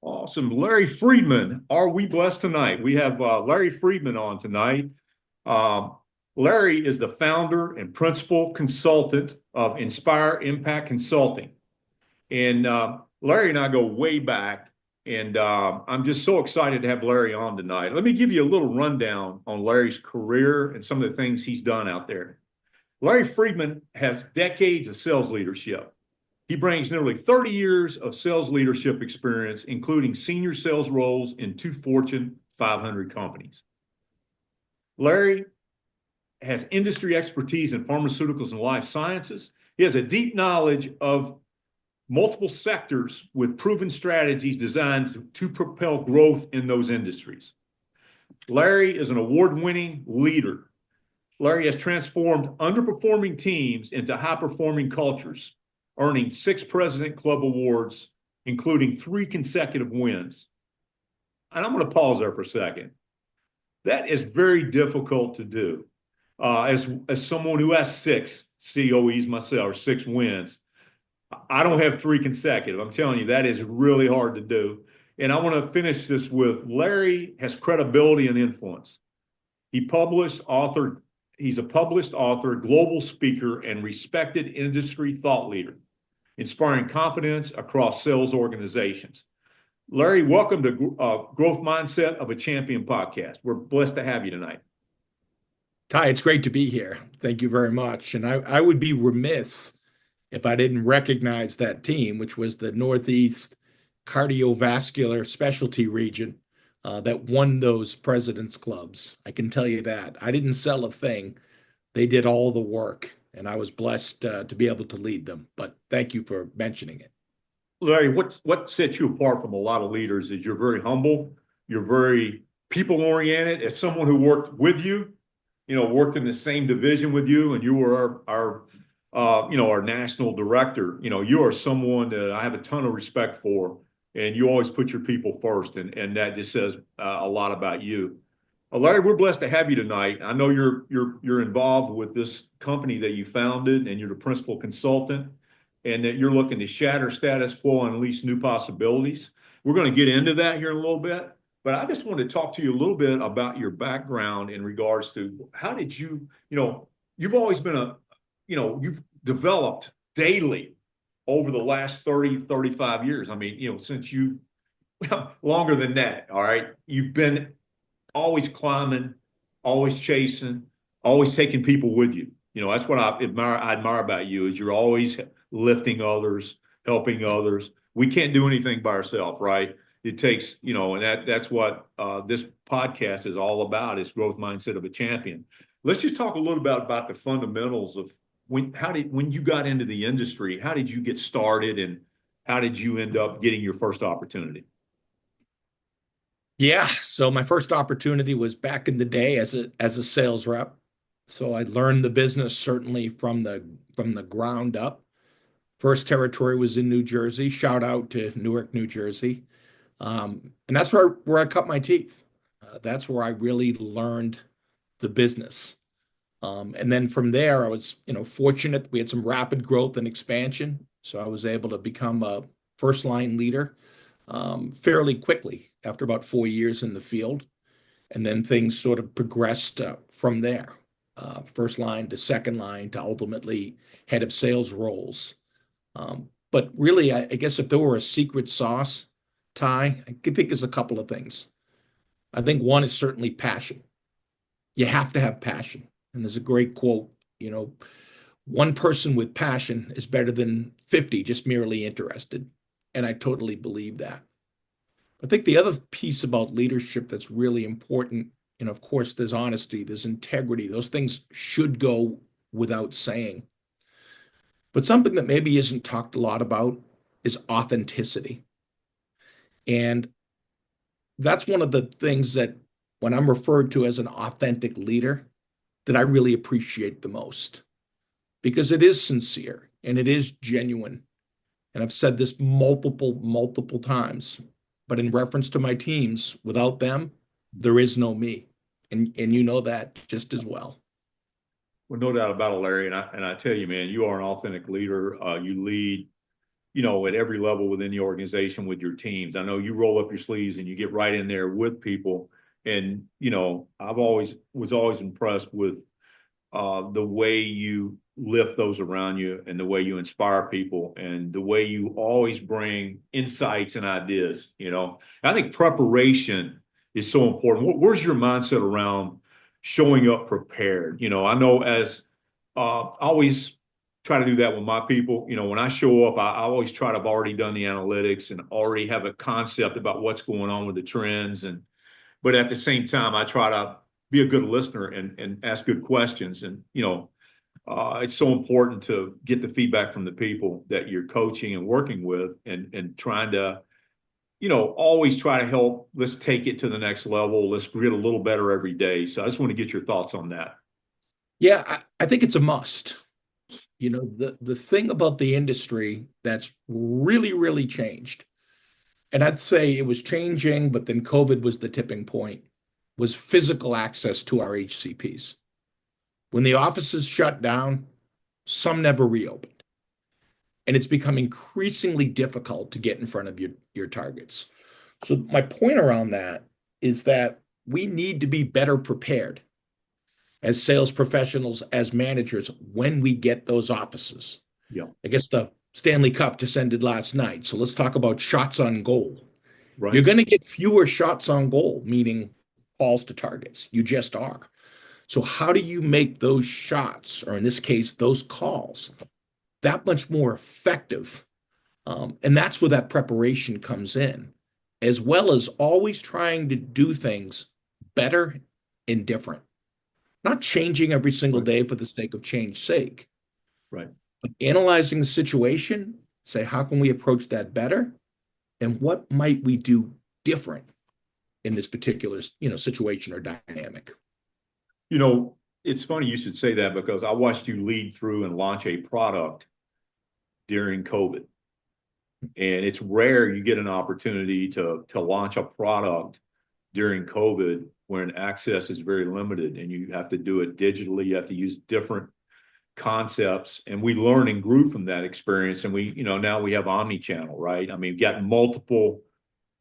Awesome. Larry Freedman, are we blessed tonight? We have Larry Freedman on tonight. Um, Larry is the founder and principal consultant of Inspire Impact Consulting. And Larry and I go way back, and I'm just so excited to have Larry on tonight. Let me give you a little rundown on Larry's career and some of the things he's done out there. Larry Freedman has decades of sales leadership. He brings nearly 30 years of sales leadership experience, including senior sales roles in two Fortune 500 companies. Larry has industry expertise in pharmaceuticals and life sciences. He has a deep knowledge of multiple sectors with proven strategies designed to propel growth in those industries. Larry is an award-winning leader. Larry has transformed underperforming teams into high-performing cultures, earning 6 President Club awards, including 3 consecutive wins. And I'm going to pause there for a second. That is very difficult to do. As someone who has 6 COEs myself, or 6 wins, I don't have 3 consecutive. I'm telling you, that is really hard to do. And I want to finish this with Larry has credibility and influence. He's a published author, global speaker, and respected industry thought leader, inspiring confidence across sales organizations. Larry, welcome to Growth Mindset of a Champion podcast. We're blessed to have you tonight. Ty, it's great to be here. Thank you very much. And I would be remiss if I didn't recognize that team, which was the Northeast Cardiovascular Specialty Region that won those President's Clubs. I can tell you that. I didn't sell a thing. They did all the work, and I was blessed to be able to lead them. But thank you for mentioning it. Larry, what sets you apart from a lot of leaders is you're very humble, you're very people oriented. As someone who worked with you, worked in the same division with you, and you were our national director. You are someone that I have a ton of respect for, and you always put your people first, and that just says a lot about you. Larry, we're blessed to have you tonight. I know you're involved with this company that you founded, and you're the principal consultant, and that you're looking to shatter status quo and unleash new possibilities. We're going to get into that here in a little bit, but I just want to talk to you a little bit about your background in regards to how did you've always been you've developed daily over the last 30, 35 years. I mean, since you, longer than that, all right? You've been always climbing, always chasing, always taking people with you. That's what I admire about you is you're always lifting others, helping others. We can't do anything by ourselves, right? It takes, and that's what this podcast is all about, is growth mindset of a champion. Let's just talk a little bit about the fundamentals of when you got into the industry, how did you get started and how did you end up getting your first opportunity? Yeah, so my first opportunity was back in the day as a sales rep. So I learned the business certainly from the ground up. First territory was in New Jersey. Shout out to Newark, New Jersey. And that's where I cut my teeth. That's where I really learned the business. And then from there, I was, fortunate. We had some rapid growth and expansion, so I was able to become a first line leader fairly quickly after about 4 years in the field. And then things sort of progressed from there, first line to second line to ultimately head of sales roles. But really, I guess if there were a secret sauce, Ty, I could think there's a couple of things. I think one is certainly passion. You have to have passion. And there's a great quote, one person with passion is better than 50 just merely interested. And I totally believe that. I think the other piece about leadership that's really important, of course, there's honesty, there's integrity. Those things should go without saying. But something that maybe isn't talked a lot about is authenticity. And that's one of the things that when I'm referred to as an authentic leader, that I really appreciate the most because it is sincere and it is genuine. And I've said this multiple times, but in reference to my teams, without them, there is no me. And you know that just as well. Well, no doubt about it, Larry. And I tell you, man, you are an authentic leader. You lead at every level within the organization with your teams. I know you roll up your sleeves and you get right in there with people. And, I've always was always impressed with the way you lift those around you and the way you inspire people and the way you always bring insights and ideas. I think preparation is so important. Where's your mindset around showing up prepared? I know as I always try to do that with my people. When I show up, I always try to have already done the analytics and already have a concept about what's going on with the trends. But at the same time, I try to be a good listener and ask good questions. And, it's so important to get the feedback from the people that you're coaching and working with and trying to, always try to help. Let's take it to the next level. Let's get a little better every day. So I just want to get your thoughts on that. Yeah, I think it's a must. The thing about the industry that's really, really changed, and I'd say it was changing, but then COVID was the tipping point, was physical access to our HCPs. When the offices shut down, some never reopened. And it's become increasingly difficult to get in front of your targets. So my point around that is that we need to be better prepared as sales professionals, as managers, when we get those offices. Yeah. I guess the Stanley Cup just ended last night. So let's talk about shots on goal. You're Right. going to get fewer shots on goal, meaning calls to targets. You just are. So, how do you make those shots, or in this case, those calls, that much more effective? And that's where that preparation comes in, as well as always trying to do things better and different, not changing every single Right. day for the sake of change's sake, Right. but analyzing the situation, say, how can we approach that better? And what might we do different in this particular, situation or dynamic? You know, it's funny you should say that because I watched you lead through and launch a product during COVID. And it's rare you get an opportunity to launch a product during COVID when access is very limited and you have to do it digitally. You have to use different concepts. And we learn and grew from that experience. And now we have omni-channel, right? I mean, we've got multiple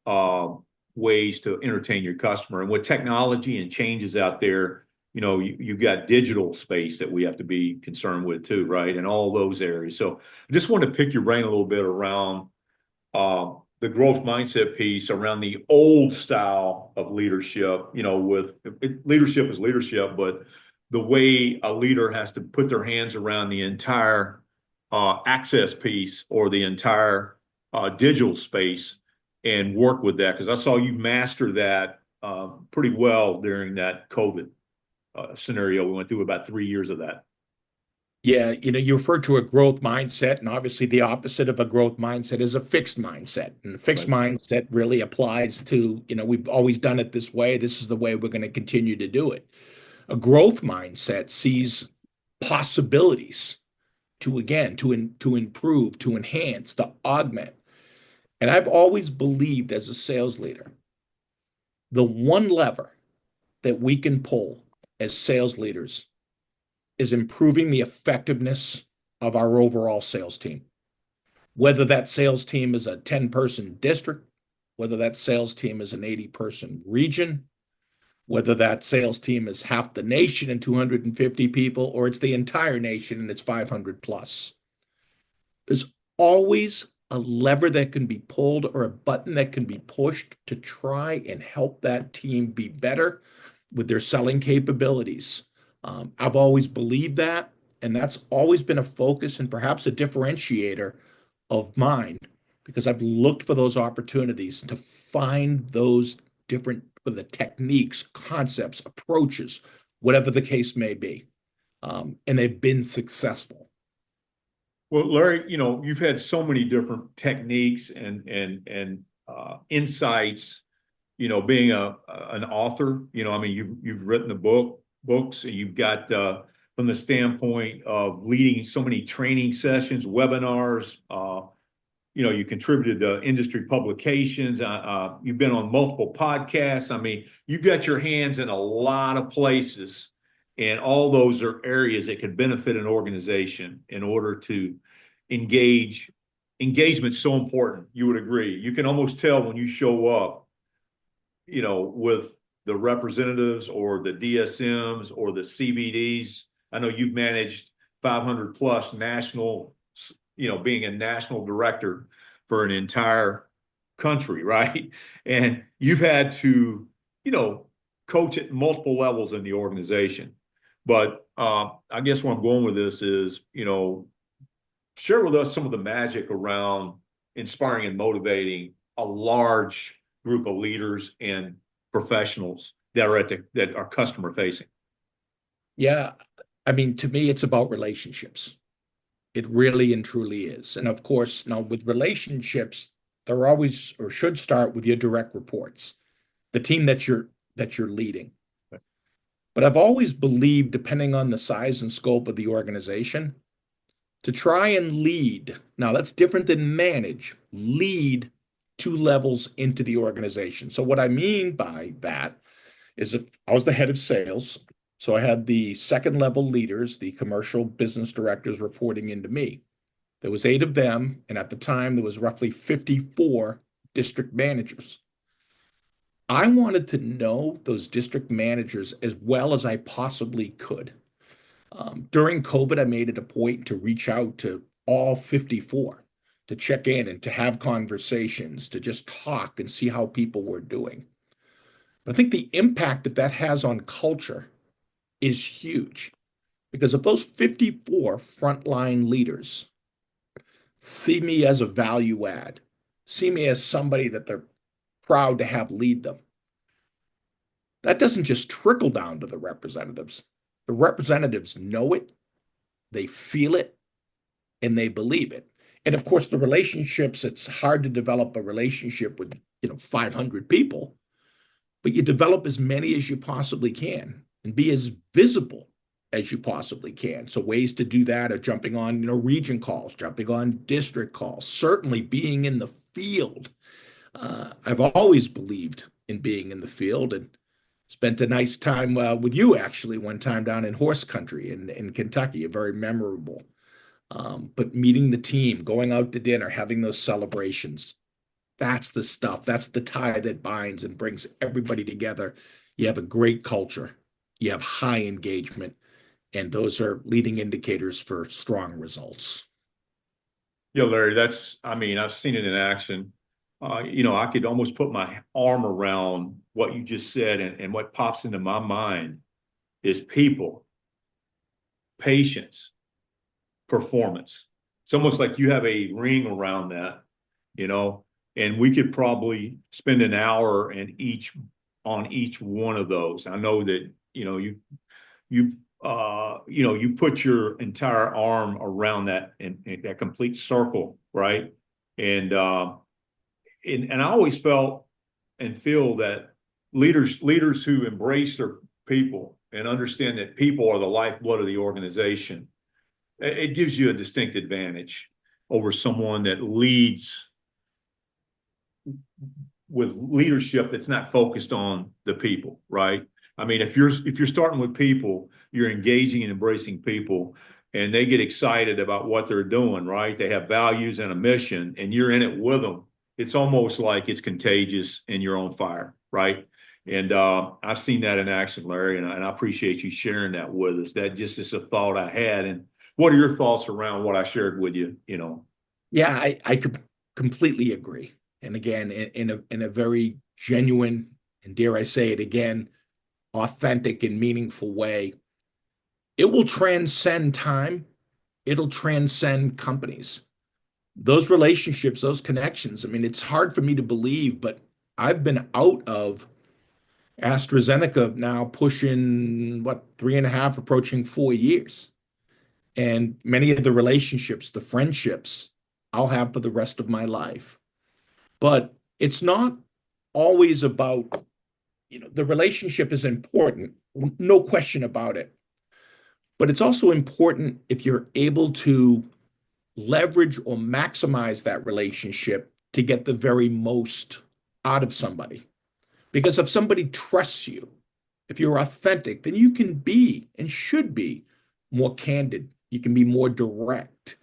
uh, ways to entertain your customer. And with technology and changes out there, you've got digital space that we have to be concerned with too, right? And all those areas. So I just want to pick your brain a little bit around the growth mindset piece around the old style of leadership, leadership is leadership, but the way a leader has to put their hands around the entire access piece or the entire digital space and work with that. Because I saw you master that pretty well during that COVID scenario. We went through about 3 years of that. Yeah, you refer to a growth mindset, and obviously the opposite of a growth mindset is a fixed mindset. And the fixed Right. mindset really applies to, we've always done it this way. This is the way we're going to continue to do it. A growth mindset sees possibilities to, again, to improve, to enhance, to augment. And I've always believed as a sales leader, the one lever that we can pull as sales leaders is improving the effectiveness of our overall sales team. Whether that sales team is a 10-person district, whether that sales team is an 80-person region, whether that sales team is half the nation and 250 people, or it's the entire nation and it's 500 plus. There's always a lever that can be pulled or a button that can be pushed to try and help that team be better with their selling capabilities. I've always believed that, and that's always been a focus and perhaps a differentiator of mine because I've looked for those opportunities to find those different the techniques, concepts, approaches, whatever the case may be, and they've been successful. Well, Larry, you've had so many different techniques and insights. Being an author, I mean, you've written the books, and you've got from the standpoint of leading so many training sessions, webinars. You contributed to industry publications. You've been on multiple podcasts. I mean, you've got your hands in a lot of places, and all those are areas that could benefit an organization in order to engage engagement's so important. You would agree. You can almost tell when you show up, with the representatives or the DSMs or the CBDs. I know you've managed 500 plus national, being a national director for an entire country, right? And you've had to, you know, coach at multiple levels in the organization. But I guess where I'm going with this is, share with us some of the magic around inspiring and motivating a large group of leaders and professionals that are that are customer facing. Yeah, I mean, to me, it's about relationships. It really and truly is. And of course, now with relationships, they're always or should start with your direct reports, the team that you're leading. But I've always believed, depending on the size and scope of the organization, to try and lead. Now, that's different than manage, lead two levels into the organization. So, what I mean by that is if I was the head of sales, so I had the second level leaders, the commercial business directors reporting into me. There was 8 of them, and at the time there was roughly 54 district managers. I wanted to know those district managers as well as I possibly could. During COVID, I made it a point to reach out to all 54 to check in and to have conversations, to just talk and see how people were doing. But I think the impact that that has on culture is huge because if those 54 frontline leaders see me as a value add, see me as somebody that they're proud to have lead them, that doesn't just trickle down to the representatives. The representatives know it, they feel it, and they believe it. And of course, the relationships, it's hard to develop a relationship with, 500 people, but you develop as many as you possibly can and be as visible as you possibly can. So ways to do that are jumping on, region calls, jumping on district calls, certainly being in the field. I've always believed in being in the field and spent a nice time with you actually one time down in horse country in Kentucky, a very memorable. But meeting the team, going out to dinner, having those celebrations, that's the stuff. That's the tie that binds and brings everybody together. You have a great culture, you have high engagement, and those are leading indicators for strong results. Yeah, Larry, I mean, I've seen it in action. I could almost put my arm around what you just said, and what pops into my mind is people, patience, performance. It's almost like you have a ring around that, you know, and we could probably spend an hour on each one of those. I know that, you you put your entire arm around that and that complete circle, right? And and I always felt and feel that leaders who embrace their people and understand that people are the lifeblood of the organization, it gives you a distinct advantage over someone that leads with leadership that's not focused on the people, right? I mean, if you're starting with people, you're engaging and embracing people, and they get excited about what they're doing, right? They have values and a mission, and you're in it with them. It's almost like it's contagious and you're on fire, right? And I've seen that in action, Larry, and I appreciate you sharing that with us. That just is a thought I had. And what are your thoughts around what I shared with you? Yeah, I could completely agree. And again, in a very genuine and dare I say it again, authentic and meaningful way, it will transcend time. It'll transcend companies. Those relationships, those connections. I mean, it's hard for me to believe, but I've been out of AstraZeneca now pushing what, 3.5, approaching 4 years. And many of the relationships, the friendships I'll have for the rest of my life. But it's not always about, the relationship is important, no question about it. But it's also important if you're able to leverage or maximize that relationship to get the very most out of somebody. Because if somebody trusts you, if you're authentic, then you can be and should be more candid. You can be more direct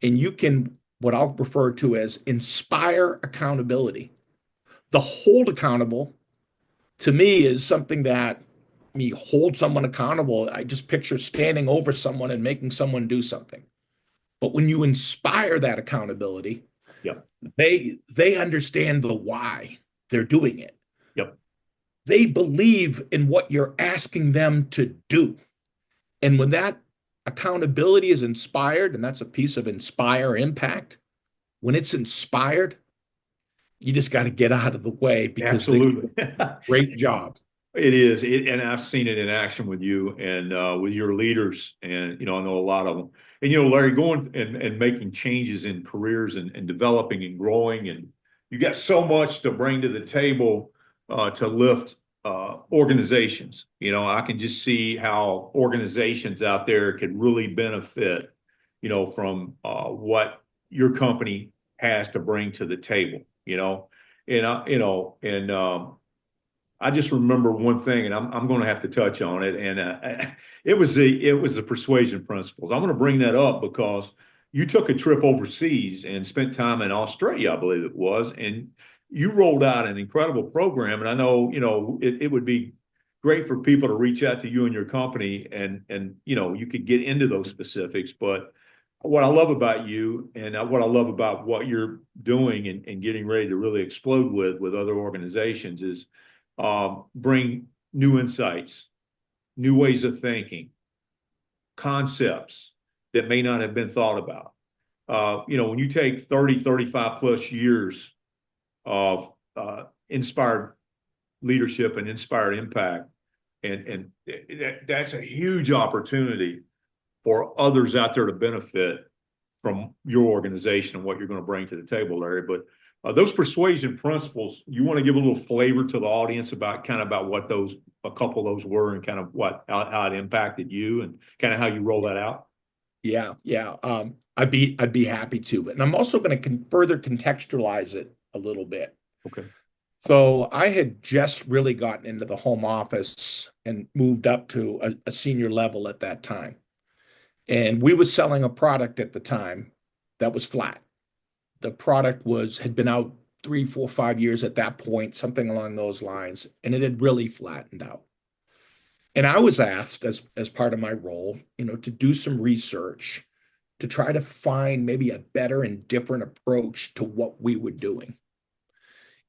and you can what I'll refer to as inspire accountability. The hold accountable to me is something that me hold someone accountable. I just picture standing over someone and making someone do something. But when you inspire that accountability, Yep. they understand the why they're doing it. Yep. They believe in what you're asking them to do. And when that accountability is inspired, and that's a piece of inspire impact, when it's inspired, you just got to get out of the way because they do Absolutely. a great job. It is, and I've seen it in action with you and with your leaders, and I know a lot of them. And Larry, going and making changes in careers and developing and growing, and you got so much to bring to the table to lift organizations. I can just see how organizations out there could really benefit, from what your company has to bring to the table. I just remember one thing, and I'm going to have to touch on it, and it was the persuasion principles. I'm going to bring that up because you took a trip overseas and spent time in Australia, I believe it was, and you rolled out an incredible program. And I know it would be great for people to reach out to you and your company, and you could get into those specifics. But what I love about you and what I love about what you're doing and getting ready to really explode with other organizations is bring new insights, new ways of thinking, concepts that may not have been thought about. When you take 30, 35 plus years of inspired leadership and inspired impact, and that's a huge opportunity for others out there to benefit from your organization and what you're going to bring to the table, Larry. But those persuasion principles, you want to give a little flavor to the audience about what a couple of those were and kind of how it impacted you and kind of how you roll that out? Yeah, yeah. I'd be happy to, and I'm also going to further contextualize it a little bit. Okay. So I had just really gotten into the home office and moved up to a senior level at that time. And we were selling a product at the time that was flat. The product had been out 3, 4, 5 years at that point, something along those lines, and it had really flattened out. And I was asked as part of my role, to do some research to try to find maybe a better and different approach to what we were doing.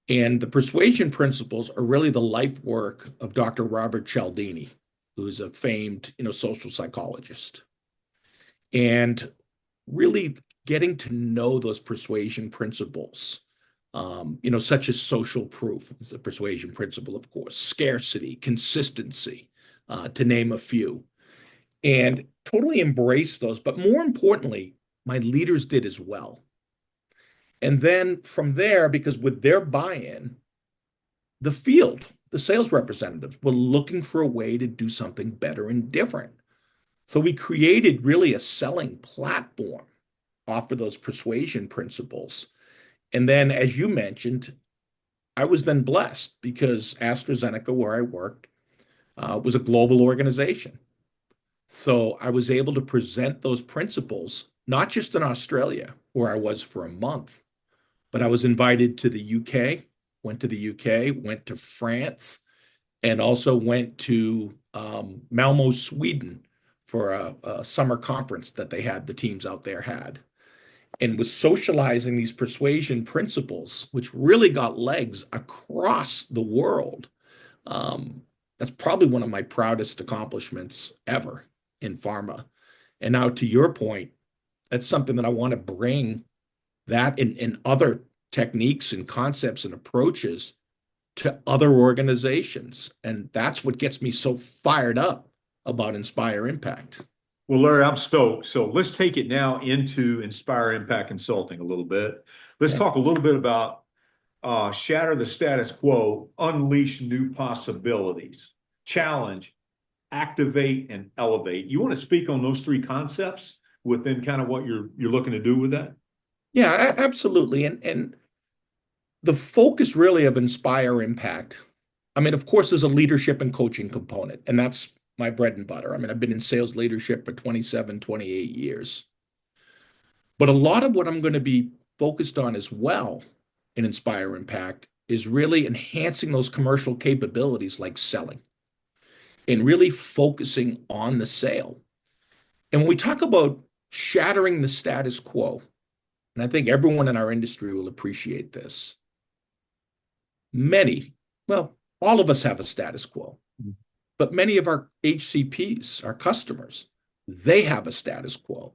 And the persuasion principles are really the life work of Dr. Robert Cialdini, who's a famed, social psychologist. And really getting to know those persuasion principles, such as social proof is a persuasion principle, of course, scarcity, consistency, to name a few, and totally embrace those. But more importantly, my leaders did as well. And then from there, because with their buy-in, the field, the sales representatives were looking for a way to do something better and different. So we created really a selling platform off of those persuasion principles. And then, as you mentioned, I was then blessed because AstraZeneca, where I worked, was a global organization. So I was able to present those principles, not just in Australia, where I was for a month, but I was invited to the UK, went to the UK, went to France, and also went to Malmo, Sweden for a summer conference that the teams out there had, and was socializing these persuasion principles, which really got legs across the world. That's probably one of my proudest accomplishments ever in pharma. And now, to your point, that's something that I want to bring that in other techniques and concepts and approaches to other organizations. And that's what gets me so fired up about Inspire Impact. Well, Larry, I'm stoked. So let's take it now into Inspire Impact Consulting a little bit. Let's Yeah. talk a little bit about shatter the status quo, unleash new possibilities, challenge, activate, and elevate. You want to speak on those three concepts within kind of what you're looking to do with that? Yeah, absolutely. And the focus really of Inspire Impact, I mean, of course, there's a leadership and coaching component, and that's my bread and butter. I mean, I've been in sales leadership for 27, 28 years. But a lot of what I'm going to be focused on as well in Inspire Impact is really enhancing those commercial capabilities like selling and really focusing on the sale. And when we talk about shattering the status quo, and I think everyone in our industry will appreciate this, many, well, all of us have a status quo, but many of our HCPs, our customers, they have a status quo.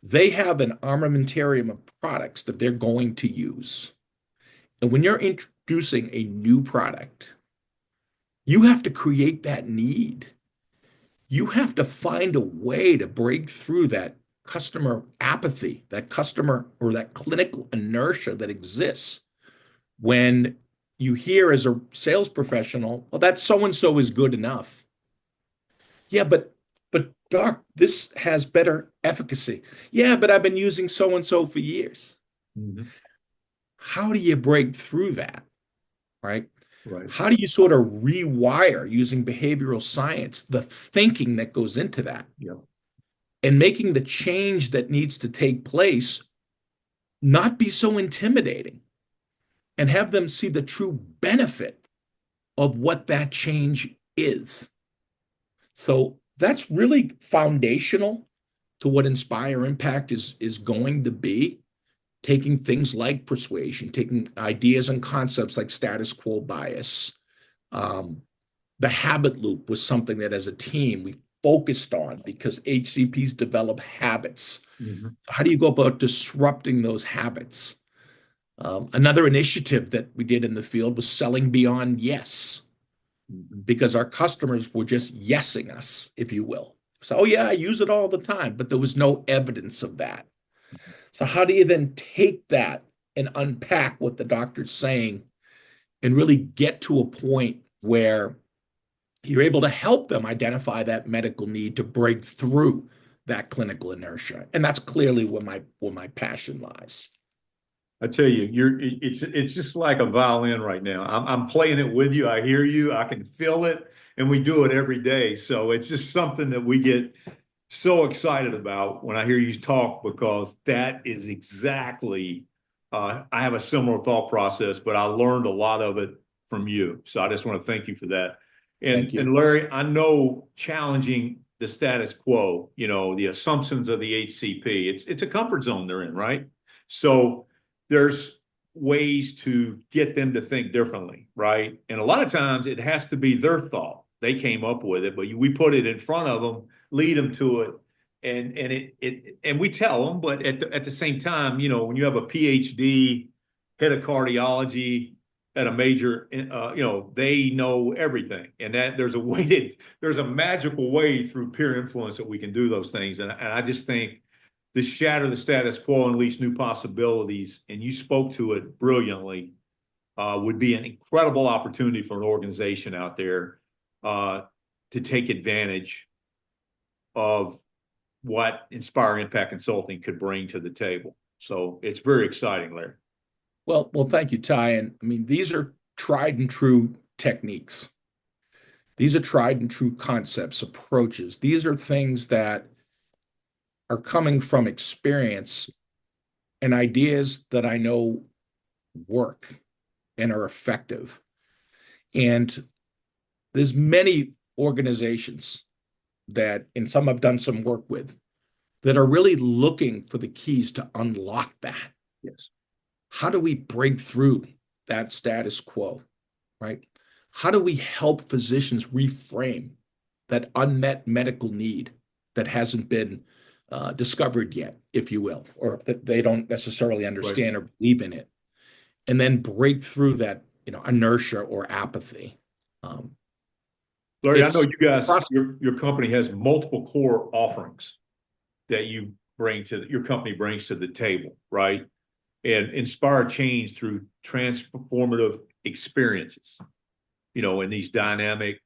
They have an armamentarium of products that they're going to use. And when you're introducing a new product, you have to create that need. You have to find a way to break through that customer apathy, that customer or that clinical inertia that exists when you hear as a sales professional, well, that so and so is good enough. Yeah, but doc, this has better efficacy. Yeah, but I've been using so and so for years. Mhm. How do you break through that, right? Right. How do you sort of rewire using behavioral science the thinking that goes into that Yep. and making the change that needs to take place not be so intimidating and have them see the true benefit of what that change is? So that's really foundational to what Inspire Impact is going to be. Taking things like persuasion, taking ideas and concepts like status quo bias. Um, the habit loop was something that as a team we focused on because HCPs develop habits. Mhm. How do you go about disrupting those habits? Another initiative that we did in the field was selling beyond yes, Mhm. because our customers were just yesing us, if you will. So, oh, yeah, I use it all the time, but there was no evidence of that. So, how do you then take that and unpack what the doctor's saying and really get to a point where you're able to help them identify that medical need to break through that clinical inertia? And that's clearly where my passion lies. I tell you, it's just like a violin right now. I'm playing it with you. I hear you. I can feel it, and we do it every day. So it's just something that we get so excited about when I hear you talk because that is exactly. I have a similar thought process, but I learned a lot of it from you. So I just want to thank you for that. Thank And you. Larry, I know challenging the status quo, the assumptions of the HCP. It's a comfort zone they're in, right? So there's ways to get them to think differently, right? And a lot of times it has to be their thought. They came up with it, but we put it in front of them, lead them to it, and we tell them. But at the same time, when you have a PhD, head of cardiology at a major, they know everything, and that there's a magical way through peer influence that we can do those things, and I just think to shatter the status quo and unleash new possibilities, and you spoke to it brilliantly, would be an incredible opportunity for an organization out there uh, to take advantage of what Inspire Impact Consulting could bring to the table. So it's very exciting, Larry. Well, thank you, Ty. And I mean, these are tried and true techniques. These are tried and true concepts, approaches. These are things that are coming from experience and ideas that I know work and are effective. And there's many organizations that, and some I've done some work with, that are really looking for the keys to unlock that. Yes. How do we break through that status quo, right? How do we help physicians reframe that unmet medical need that hasn't been discovered yet, if you will, or that they don't necessarily Right. understand or believe in it, and then break through that, inertia or apathy. Um, Larry, I know it's you guys, your company has multiple core offerings that your company brings to the table, right? And inspire change through transformative experiences, in these dynamic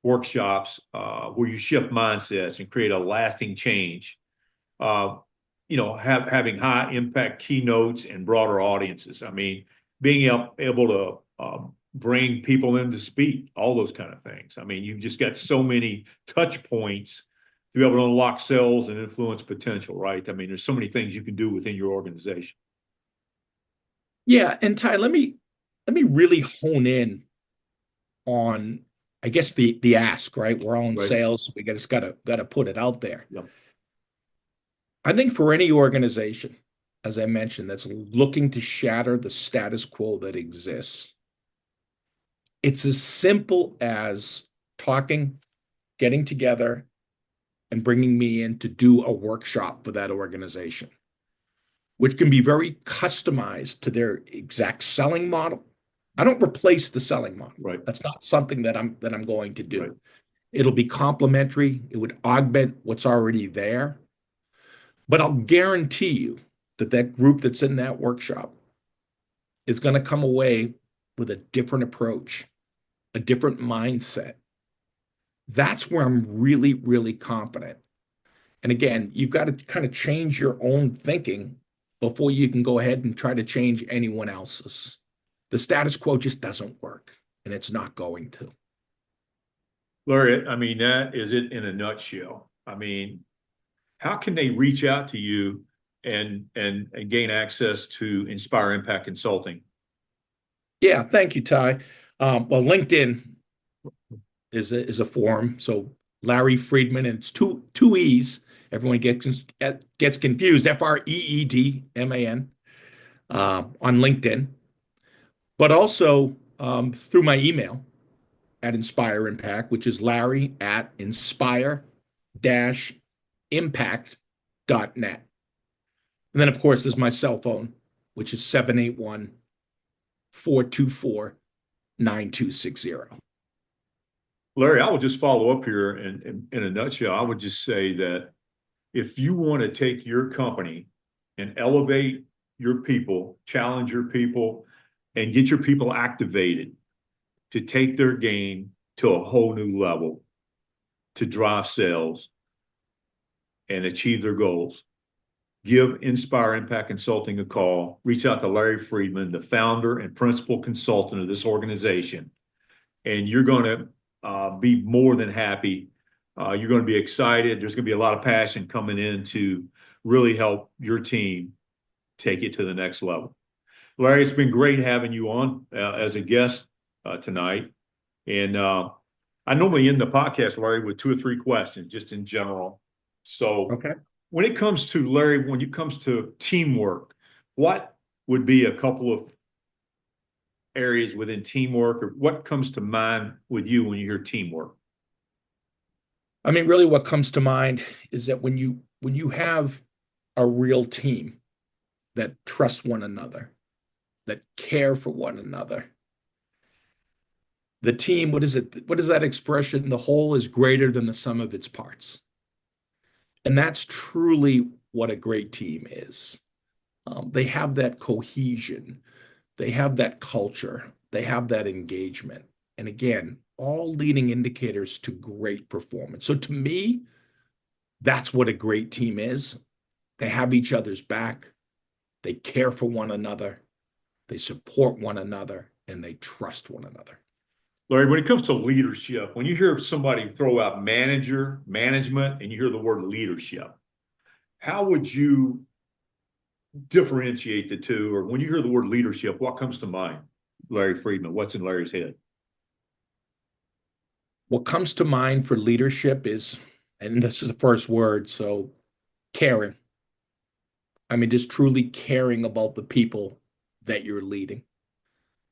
workshops where you shift mindsets and create a lasting change. Uh, having high impact keynotes and broader audiences. I mean, being able to bring people in to speak, all those kind of things. I mean, you've just got so many touch points to be able to unlock sales and influence potential, right? I mean, there's so many things you can do within your organization. Yeah, and Ty, let me really hone in on, I guess, the ask, right? We're all in Right. sales. We just gotta put it out there. Yeah. I think for any organization, as I mentioned, that's looking to shatter the status quo that exists, it's as simple as talking, getting together, and bringing me in to do a workshop for that organization, which can be very customized to their exact selling model. I don't replace the selling model. Right. That's not something that I'm going to Right. do. It'll be complementary. It would augment what's already there. But I'll guarantee you that that group that's in that workshop is going to come away with a different approach, a different mindset. That's where I'm really, really confident. And again, you've got to kind of change your own thinking before you can go ahead and try to change anyone else's. The status quo just doesn't work, and it's not going to. Larry, I mean, that is it in a nutshell. I mean, how can they reach out to you and gain access to Inspire Impact Consulting? Yeah, thank you, Ty. Well, LinkedIn is a forum. So Larry Freedman, and it's two E's. Everyone gets confused. Freedman on LinkedIn, but also through my email at Inspire Impact, which is Larry at inspire-impact.net. And then, of course, there's my cell phone, which is 781-424-9260. Larry, I would just follow up here in a nutshell. I would just say that if you want to take your company and elevate your people, challenge your people, and get your people activated to take their game to a whole new level, to drive sales and achieve their goals, give Inspire Impact Consulting a call. Reach out to Larry Freedman, the founder and principal consultant of this organization, and you're going to be more than happy. You're going to be excited. There's going to be a lot of passion coming in to really help your team take it to the next level. Larry, it's been great having you on as a guest tonight. And I normally end the podcast, Larry, with 2 or 3 questions, just in general. So Okay. when it comes to, Larry, when it comes to teamwork, what would be a couple of areas within teamwork, or what comes to mind with you when you hear teamwork? I mean, really, what comes to mind is that when you have a real team that trust one another, that care for one another, the team, what is it? What is that expression? The whole is greater than the sum of its parts. And that's truly what a great team is. They have that cohesion, they have that culture, they have that engagement. And again, all leading indicators to great performance. So to me, that's what a great team is. They have each other's back, they care for one another, they support one another, and they trust one another. Larry, when it comes to leadership, when you hear somebody throw out manager, management, and you hear the word leadership, how would you differentiate the two? Or when you hear the word leadership, what comes to mind? Larry Freedman, what's in Larry's head? What comes to mind for leadership is, and this is the first word, so caring. I mean, just truly caring about the people that you're leading.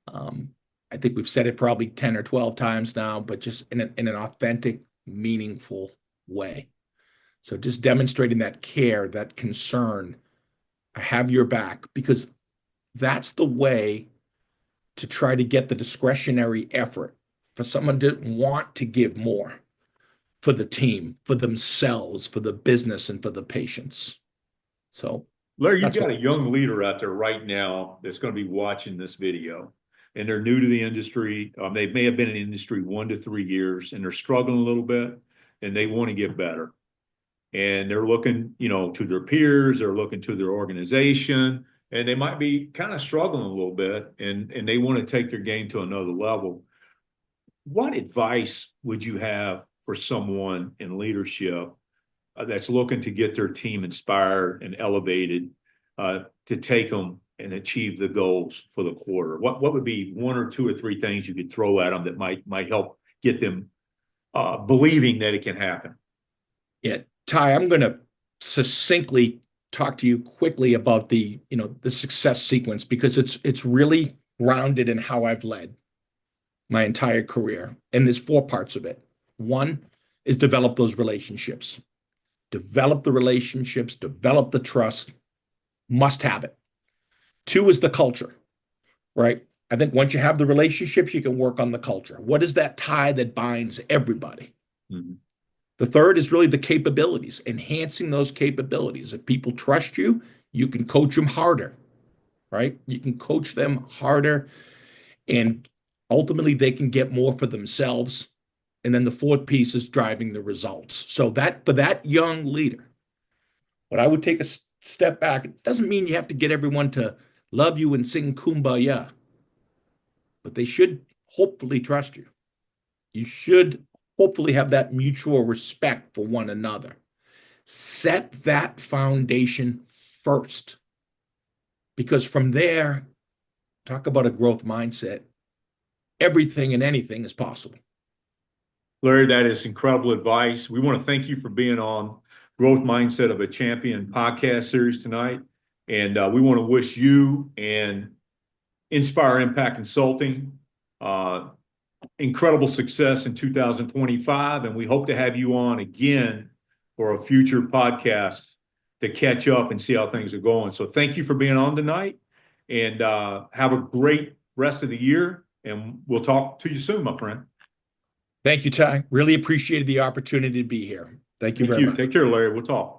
Um, I think we've said it probably 10 or 12 times now, but just in an authentic, meaningful way. So just demonstrating that care, that concern, I have your back, because that's the way to try to get the discretionary effort for someone to want to give more for the team, for themselves, for the business, and for the patients. So Larry, you've that's got what a young leader out there right now that's going to be watching this video, and they're new to the industry. They may have been in the industry 1 to 3 years, and they're struggling a little bit, and they want to get better. And they're looking, to their peers, they're looking to their organization, and they might be kind of struggling a little bit, and they want to take their game to another level. What advice would you have for someone in leadership that's looking to get their team inspired and elevated to take them and achieve the goals for the quarter? What would be one or two or three things you could throw at them that might help get them believing that it can happen? Yeah, Ty, I'm going to succinctly talk to you quickly about the success sequence because it's really grounded in how I've led my entire career. And there's four parts of it. One is develop those relationships. Develop the relationships, develop the trust, must have it. Two is the culture, right? I think once you have the relationships, you can work on the culture. What is that tie that binds everybody? Mm-hmm. The third is really the capabilities, enhancing those capabilities. If people trust you, you can coach them harder, right? You can coach them harder, and ultimately they can get more for themselves. And then the fourth piece is driving the results. So that for that young leader, what I would take a step back, it doesn't mean you have to get everyone to love you and sing kumbaya, but they should hopefully trust you. You should hopefully have that mutual respect for one another. Set that foundation first, because from there, talk about a growth mindset. Everything and anything is possible. Larry, that is incredible advice. We want to thank you for being on Growth Mindset of a Champion podcast series tonight. And we want to wish you and Inspire Impact Consulting incredible success in 2025. And we hope to have you on again for a future podcast to catch up and see how things are going. So thank you for being on tonight, and have a great rest of the year. And we'll talk to you soon, my friend. Thank you, Ty. Really appreciated the opportunity to be here. Thank you very much. Take care, Larry. We'll talk.